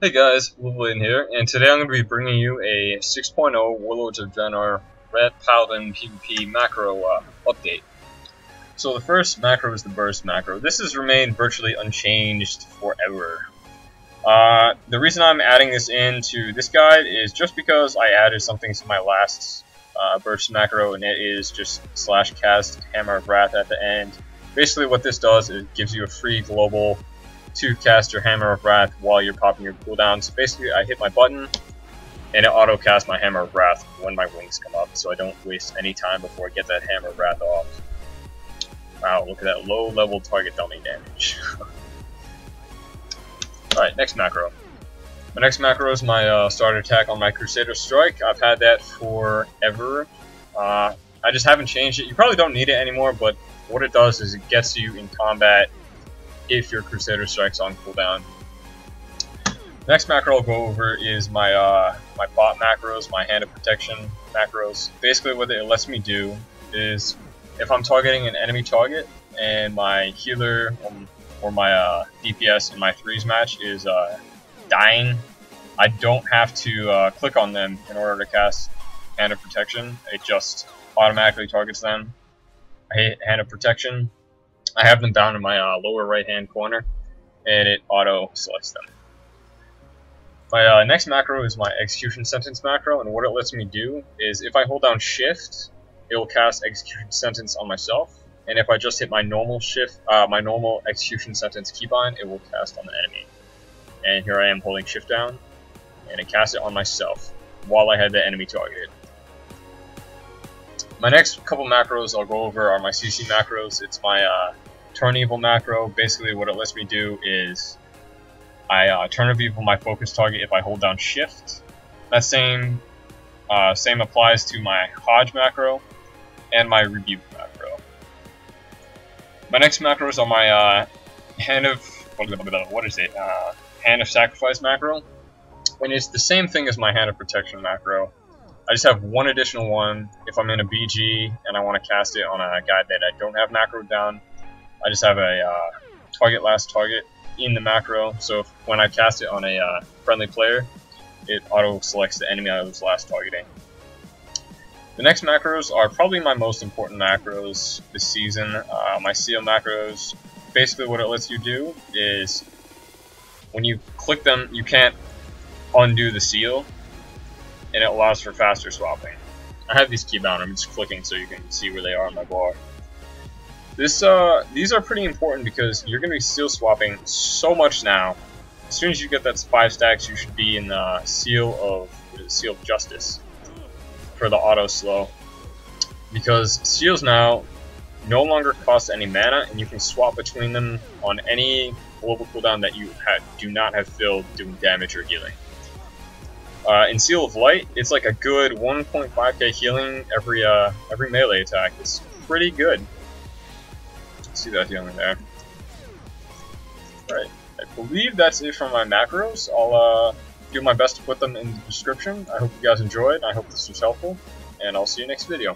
Hey guys, Lvladen here, and today I'm going to be bringing you a 6.0 Warlords of Draenor Red Paladin PvP macro update. So the first macro is the burst macro. This has remained virtually unchanged forever. The reason I'm adding this into this guide is just because I added something to my last burst macro, and it is just /cast Hammer of Wrath at the end. Basically what this does is it gives you a free global to cast your Hammer of Wrath while you're popping your cooldown. So basically I hit my button and it auto casts my Hammer of Wrath when my wings come up, so I don't waste any time before I get that Hammer of Wrath off. Wow, look at that low level target dummy damage. Alright, next macro. My next macro is my starter attack on my Crusader Strike. I've had that forever. I just haven't changed it. You probably don't need it anymore, but what it does is it gets you in combat if your Crusader Strike's on cooldown. Next macro I'll go over is my my bot macros, my Hand of Protection macros. Basically what it lets me do is if I'm targeting an enemy target and my healer or my DPS in my threes match is dying, I don't have to click on them in order to cast Hand of Protection. It just automatically targets them. I hit Hand of Protection. I have them down in my lower right hand corner, and it auto selects them. My next macro is my Execution Sentence macro, and what it lets me do is if I hold down Shift, it will cast Execution Sentence on myself, and if I just hit my normal Execution Sentence keybind, it will cast on the enemy. And here I am holding Shift down, and it casts it on myself while I had the enemy targeted. My next couple macros I'll go over are my CC macros. It's my Turn Evil macro. Basically what it lets me do is I turn evil my focus target if I hold down Shift. That same applies to my Hodge macro and my Rebuke macro. My next macros are my Hand of Sacrifice macro, and it's the same thing as my Hand of Protection macro. I just have one additional one if I'm in a BG and I want to cast it on a guy that I don't have macroed down. I just have a target in the macro, so when I cast it on a friendly player, it auto selects the enemy I was last targeting. The next macros are probably my most important macros this season. My seal macros, basically what it lets you do is when you click them, you can't undo the seal, and it allows for faster swapping. I have these keybound, I'm just clicking so you can see where they are on my bar. These are pretty important because you're going to be seal swapping so much now. As soon as you get that 5 stacks, you should be in the Seal of Justice for the auto slow. Because seals now no longer cost any mana, and you can swap between them on any global cooldown that you do not have filled doing damage or healing. In Seal of Light, it's like a good 1.5k healing every melee attack. It's pretty good. See that healing there. Alright, I believe that's it for my macros. I'll do my best to put them in the description. I hope you guys enjoyed. I hope this was helpful, and I'll see you next video.